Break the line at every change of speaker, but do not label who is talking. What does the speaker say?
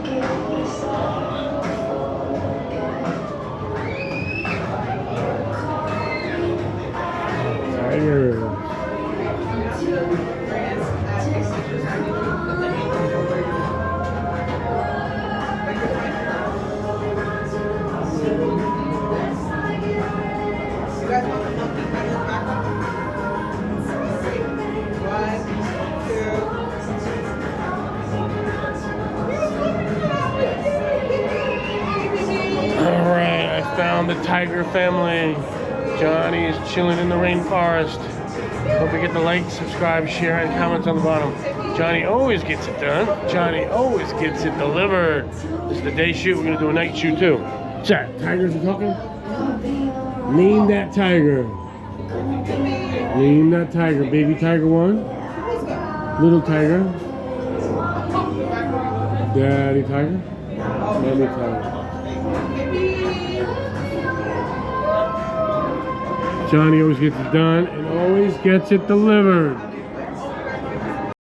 Tiger. Alright, I found the tiger family. Johnny is chilling in the rainforest. Don't forget to like, subscribe, share, and comment on the bottom. Johnny always gets it done. Johnny always gets it delivered. This is the day shoot. We're going to do a night shoot too. Chat, tigers are talking? Name that tiger. Name that tiger. Baby tiger 1. Little tiger. Daddy tiger. Mommy tiger. Johnny always gets it done and always gets it delivered.